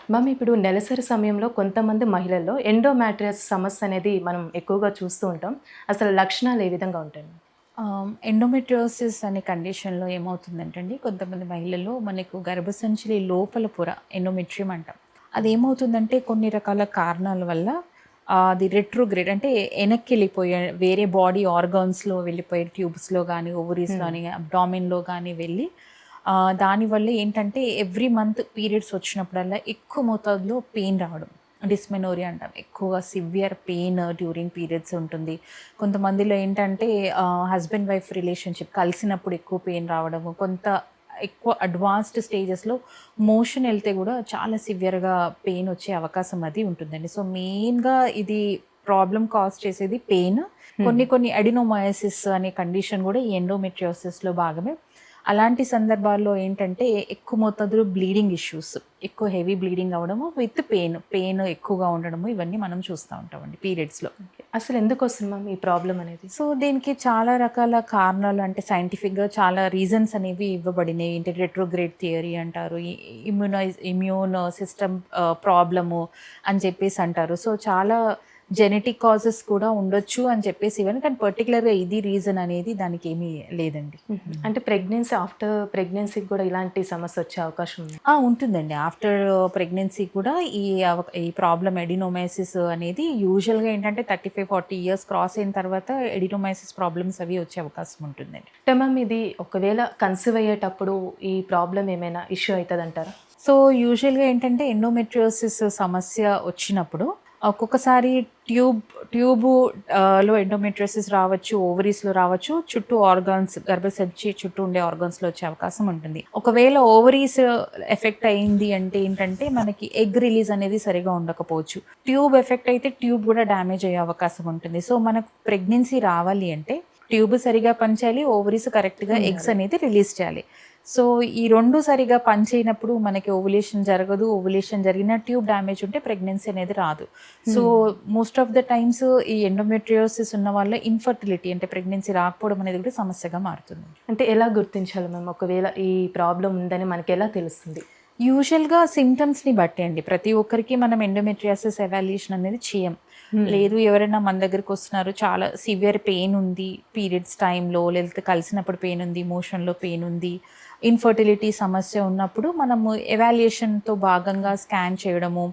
Ma'am ఇప్పుడు నెలసరి సమయంలో కొంతమంది మహిళల్లో ఎండోమెట్రియాసిస్ సమస్య అనేది మనం ఎక్కువగా చూస్తూ ఉంటాం. అసలు లక్షణాలు ఏ విధంగా ఉంటాయి? ఎండోమెట్రియోసిస్ అనే కండిషన్‌లో ఏమవుతుందంటే అండి, కొంతమంది మహిళల్లో మనకు గర్భసంచిలో లోపల పొర ఎండోమెట్రియం అంటాం. అదేమవుతుందంటే కొన్ని రకాల కారణాల వల్ల అది రెట్రోగ్రేడ్ అంటే వెనక్కెళ్ళిపోయే వేరే బాడీ ఆర్గాన్స్‌లో వెళ్ళిపోయే ట్యూబ్స్‌లో గానీ, ఓవరీస్‌లో హ్మ్. గానీ, అబ్డామిన్‌లో గానీ వెళ్ళి దానివల్ల ఏంటంటే ఎవ్రీ మంత్ పీరియడ్స్ వచ్చినప్పుడల్లా ఎక్కువ మోతాదులో పెయిన్ రావడం. డిస్మెనోరియా అంటాం. ఎక్కువగా సివియర్ పెయిన్ డ్యూరింగ్ పీరియడ్స్ ఉంటుంది. కొంతమందిలో ఏంటంటే హస్బెండ్ వైఫ్ రిలేషన్‌షిప్ కలిసినప్పుడు ఎక్కువ పెయిన్ రావడము. ఎక్కువ అడ్వాన్స్డ్ స్టేజెస్‌లో మోషన్ ఎళ్తే గూడా చాలా సివియర్‌గా పెయిన్ వచ్చే అవకాశం అది ఉంటుందండి. సో, మెయిన్‌గా ఇది ప్రాబ్లమ్ కాజ్ చేసేది పెయిన్. హ్మ్. కొన్ని అడినోమయోసిస్ అనే కండిషన్ గూడా ఈ ఎండోమెట్రియోసిస్‌లో భాగమే. అలాంటి సందర్భాల్లో ఏంటంటే ఎక్కువ మోతాదులో బ్లీడింగ్ ఇష్యూస్, ఎక్కువ హెవీ బ్లీడింగ్ అవ్వడము విత్ పెయిన్ ఎక్కువగా ఉండడము ఇవన్నీ మనం చూస్తూ ఉంటామండి పీరియడ్స్‌లో. ఓకే. అసలు ఎందుకొస్తుంది మ్యామ్ ఈ ప్రాబ్లమ్ అనేది? సో, దీనికి చాలా రకాల కారణాలు అంటే సైంటిఫిక్‌గా చాలా రీజన్స్ అనేవి ఇవ్వబడినాయి. ఏంటి రెట్రోగ్రేడ్ థియరీ అంటారు. ఇమ్యూన్ సిస్టమ్ ప్రాబ్లము అని చెప్పేసి అంటారు. సో, చాలా జెనెటిక్ కాజెస్ కూడా ఉండొచ్చు అని చెప్పేసి ఇవన్నీ కానీ పర్టిక్యులర్‌గా ఇది రీజన్ అనేది దానికేమీ లేదండి. హుహు. అంటే ఆఫ్టర్ ప్రెగ్నెన్సీకి కూడా ఇలాంటి సమస్య వచ్చే అవకాశం ఉందా? ఉంటుందండి. ఆఫ్టర్ ప్రెగ్నెన్సీ కూడా ఈ ప్రాబ్లమ్ ఎడినోమైసిస్ అనేది యూజువల్‌గా ఏంటంటే 35, 40 ఇయర్స్ క్రాస్ అయిన తర్వాత ఎడినోమైసిస్ ప్రాబ్లమ్స్ అవి వచ్చే అవకాశం ఉంటుందండి. అంటే మ్యామ్ ఇది ఒకవేళ కన్సీవ్ అయ్యేటప్పుడు ఈ ప్రాబ్లమ్ ఏమైనా ఇష్యూ అయితదంటారా? సో, యూజువల్‌గా ఏంటంటే ఎండోమెట్రియోసిస్ సమస్య వచ్చినప్పుడు ఒక్కొక్కసారి ట్యూబ్ ట్యూబు లో ఎండోమెట్రియోసిస్ రావచ్చు, ఓవరీస్‌లో రావచ్చు, చుట్టూ ఆర్గాన్స్ గర్భసంచి చుట్టూ ఉండే ఆర్గాన్స్‌లో వచ్చే అవకాశం ఉంటుంది. ఒకవేళ ఓవరీస్ ఎఫెక్ట్ అయింది అంటే ఏంటంటే మనకి ఎగ్ రిలీజ్ అనేది సరిగ్గా ఉండకపోవచ్చు. ట్యూబ్ ఎఫెక్ట్ అయితే ట్యూబ్ కూడా డ్యామేజ్ అయ్యే అవకాశం ఉంటుంది. సో, మనకు ప్రెగ్నెన్సీ రావాలి అంటే ట్యూబ్ సరిగ్గా పనిచేయాలి, ఓవరీస్ కరెక్ట్‌గా ఎగ్స్ ఉండాలి. అనేది రిలీజ్ చేయాలి. సో, ఈ 2 సరిగ్గా పనిచేయనప్పుడు మనకి ఓవ్యులేషన్ జరగదు. ఓవ్యులేషన్ జరిగిన ట్యూబ్ డ్యామేజ్ ఉంటే ప్రెగ్నెన్సీ అనేది రాదు. సో, హ్మ్. మోస్ట్ ఆఫ్ ద టైమ్స్ ఈ ఎండోమెట్రియోసిస్ ఉన్న వాళ్ళ ఇన్‌ఫర్టిలిటీ అంటే ప్రెగ్నెన్సీ రాకపోవడం అనేది కూడా సమస్యగా మారుతుంది. అంటే ఎలా గుర్తించాలి మ్యామ్? ఒకవేళ ఈ ప్రాబ్లమ్ ఉందని మనకెలా తెలుస్తుంది? యూజువల్‌గా సింప్టమ్స్‌ని బట్టే అండి. ప్రతి ఒక్కరికి మనం ఎండోమెట్రియాసిస్ ఎవాల్యుయేషన్ అనేది చేయం. హ్మ్. లేదు ఎవరైనా మన దగ్గరకొస్తున్నారు చాలా సివియర్ పెయిన్ ఉంది పీరియడ్స్ టైంలో, లేకపోతే కలిసినప్పుడు పెయిన్ ఉంది, మోషన్‌లో పెయిన్ ఉంది, ఇన్‌ఫర్టిలిటీ సమస్య ఉన్నప్పుడు మనము ఎవాల్యుయేషన్‌తో భాగంగా స్కాన్ చేయడము,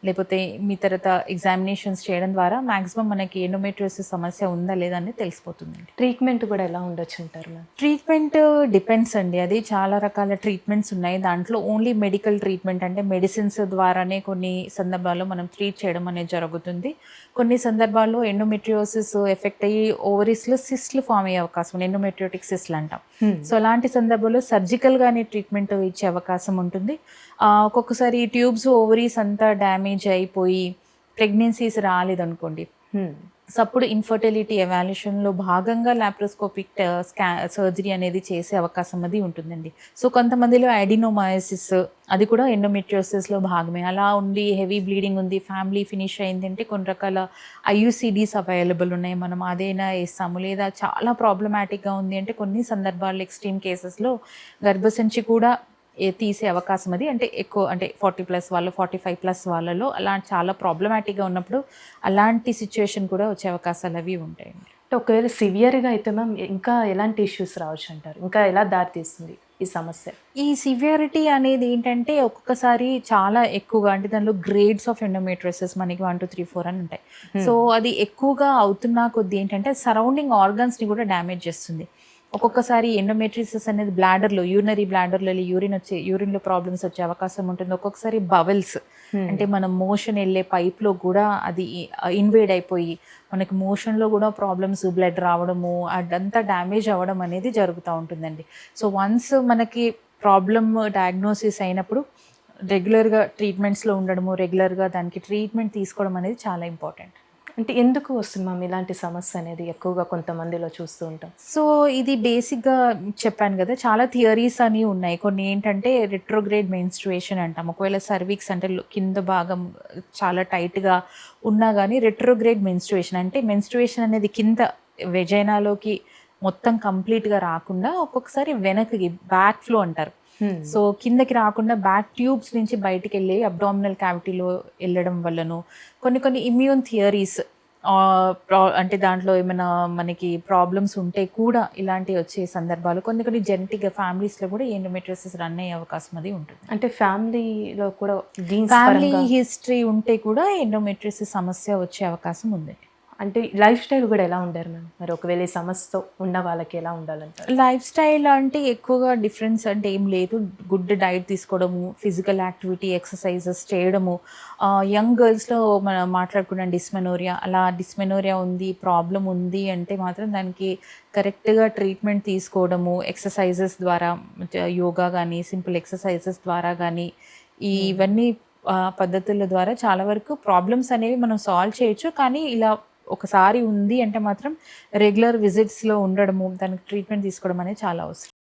లేపోతే తర్వాత ఎగ్జామినేషన్స్ చేయడం ద్వారా మాక్సిమం మనకి ఎండోమెట్రియోసిస్ సమస్య ఉందా లేదా అనేది తెలిసిపోతుందండి. ట్రీట్మెంట్ కూడా ఎలా ఉండొచ్చంటారు మ్యామ్? ట్రీట్మెంట్ డిపెండ్స్ అండి. అది చాలా రకాల ట్రీట్మెంట్స్ ఉన్నాయి. దాంట్లో ఓన్లీ మెడికల్ ట్రీట్మెంట్ అంటే మెడిసిన్స్ ద్వారానే కొన్ని సందర్భాల్లో మనం ట్రీట్ చేయడం అనేది జరుగుతుంది. కొన్ని సందర్భాల్లో ఎండోమెట్రియోసిస్ ఎఫెక్ట్ అయ్యి ఓవరీస్‌లో సిస్ట్‌లు ఫార్మ్ అయ్యే అవకాశం ఉంది. ఎండోమెట్రియోటిక్ సిస్ట్‌లు అంటాం. హ్మ్. సో, అలాంటి సందర్భంలో సర్జికల్‌గానే ట్రీట్మెంట్ ఇచ్చే అవకాశం ఉంటుంది. ఒక్కొక్కసారి ట్యూబ్స్, ఓవరీస్ అంతా డ్యామేజ్ అయిపోయి ప్రెగ్నెన్సీస్ రాలేదనుకోండి. హ్మ్. సో, అప్పుడు ఇన్‌ఫర్టిలిటీ ఎవాల్యుయేషన్‌లో భాగంగా లాప్రోస్కోపిక్ సర్జరీ అనేది చేసే అవకాశం అది ఉంటుందండి. సో, కొంతమందిలో అడినోమయోసిస్ అది కూడా ఎండోమెట్రియోసిస్‌లో భాగమే. అలా ఉండి హెవీ బ్లీడింగ్ ఉంది, ఫ్యామిలీ ఫినిష్ అయిందంటే కొన్ని రకాల ఐయూసీడీస్ అవైలబుల్ ఉన్నాయి. మనం అదైనా ఏస్తాము. లేదా చాలా ప్రాబ్లమాటిక్‌గా ఉంది అంటే కొన్ని సందర్భాల్లో ఎక్స్‌ట్రీమ్ కేసెస్‌లో గర్భసంచి కూడా తీసే అవకాశం అది. అంటే ఎక్కువ అంటే 40+ వాళ్ళు, 45+ వాళ్ళలో అలా చాలా ప్రాబ్లమాటిక్‌గా ఉన్నప్పుడు అలాంటి సిట్యుయేషన్ కూడా వచ్చే అవకాశాలవి ఉంటాయండి. అంటే ఒకవేళ సివియర్‌గా అయితే మ్యామ్ ఇంకా ఎలాంటి ఇష్యూస్ రావచ్చంటారు? ఇంకా ఎలా దారితీస్తుంది ఈ సమస్య? ఈ సివియారిటీ అనేది ఏంటంటే ఒక్కొక్కసారి చాలా ఎక్కువగా అంటే దానిలో గ్రేడ్స్ ఆఫ్ ఎండోమెట్రియోసిస్ మనకి 1, 2, 3, 4 అని ఉంటాయి. సో, హ్మ్. అది ఎక్కువగా అవుతున్న కొద్దీ ఏంటంటే సరౌండింగ్ ఆర్గాన్స్‌ని కూడా డ్యామేజ్ చేస్తుంది. ఒక్కొక్కసారి ఎండోమెట్రియోసిస్ అనేది యూరినరీ బ్లాడర్‌లో యూరిన్‌లో ప్రాబ్లమ్స్ వచ్చే అవకాశం ఉంటుంది. ఒక్కొక్కసారి బవెల్స్ హ్మ్. అంటే మనం మోషన్ ఎళ్ళే పైప్‌లో కూడా అది ఇన్వేడ్ అయిపోయి మనకి మోషన్‌లో కూడా ప్రాబ్లమ్స్ బ్లడ్ రావడము అదంతా డ్యామేజ్ అవ్వడం అనేది జరుగుతా ఉంటుందండి. సో, వన్స్ మనకి ప్రాబ్లమ్ డయాగ్నోసిస్ అయినప్పుడు రెగ్యులర్‌గా ట్రీట్మెంట్స్‌లో ఉండడము, రెగ్యులర్‌గా దానికి ట్రీట్మెంట్ తీసుకోవడం అనేది చాలా ఇంపార్టెంట్. అంటే ఎందుకు వస్తుంది మ్యామ్ ఇలాంటి సమస్య అనేది ఎక్కువగా కొంతమందిలో చూస్తూ ఉంటాం? సో, ఇది బేసిక్‌గా చెప్పాను గదా! చాలా థియరీస్ అని ఉన్నాయి. కొన్ని ఏంటంటే రెట్రోగ్రేడ్ మెన్స్ట్రుయేషన్ అంటాం. ఒకవేళ సర్విక్స్ అంటే కింద భాగం చాలా టైట్‌గా ఉన్నా గానీ రెట్రోగ్రేడ్ మెన్స్ట్రుయేషన్ అంటే మెన్స్ట్రుయేషన్ అనేది కింద వెజైనాలోకి మొత్తం కంప్లీట్‌గా రాకుండా ఒక్కొక్కసారి వెనక్కి బ్యాక్ ఫ్లో అంటారు. సో కిందకి రాకుండా బ్యాక్ ట్యూబ్స్ నుంచి బయటికి వెళ్ళి అబ్డామినల్ క్యావిటీలో వెళ్ళడం వల్లను కొన్ని ఇమ్యూన్ థియరీస్ అంటే దాంట్లో ఏమైనా మనకి ప్రాబ్లమ్స్ ఉంటే కూడా ఇలాంటివి వచ్చే సందర్భాలు కొన్ని జెనెటిక్ ఫ్యామిలీస్లో కూడా ఎండోమెట్రియోసిస్ రన్ అయ్యే అవకాశం అది ఉంటుంది. అంటే ఫ్యామిలీలో కూడా జీన్స్ ఫ్యామిలీ హిస్టరీ ఉంటే కూడా ఎండోమెట్రియోసిస్ సమస్య వచ్చే అవకాశం ఉంది. అంటే లైఫ్ స్టైల్ కూడా ఎలా ఉండారు మ్యామ్? మరి ఒకవేళ ఈ సమస్యతో ఉన్న వాళ్ళకి ఎలా ఉండాలంటారు? లైఫ్ స్టైల్ అంటే ఎక్కువగా డిఫరెన్స్ అంటే ఏం లేదు. గుడ్ డైట్ తీసుకోవడము, ఫిజికల్ యాక్టివిటీ, ఎక్సర్సైజెస్ చేయడము. యంగ్ గర్ల్స్లో మనం మాట్లాడుకున్నాం డిస్మెనోరియా, అలా డిస్మెనోరియా ఉంది, ప్రాబ్లం ఉంది అంటే మాత్రం దానికి కరెక్ట్గా ట్రీట్మెంట్ తీసుకోవడము, ఎక్సర్సైజెస్ ద్వారా, యోగా కానీ సింపుల్ ఎక్సర్సైజెస్ ద్వారా కానీ ఇవన్నీ పద్ధతుల ద్వారా చాలా వరకు ప్రాబ్లమ్స్ అనేవి మనం సాల్వ్ చేయొచ్చు. కానీ ఇలా ఒకసారి ఉంది అంటే మాత్రం రెగ్యులర్ విజిట్స్లో ఉండడము, దానికి ట్రీట్మెంట్ తీసుకోవడం అనేది చాలా అవసరం.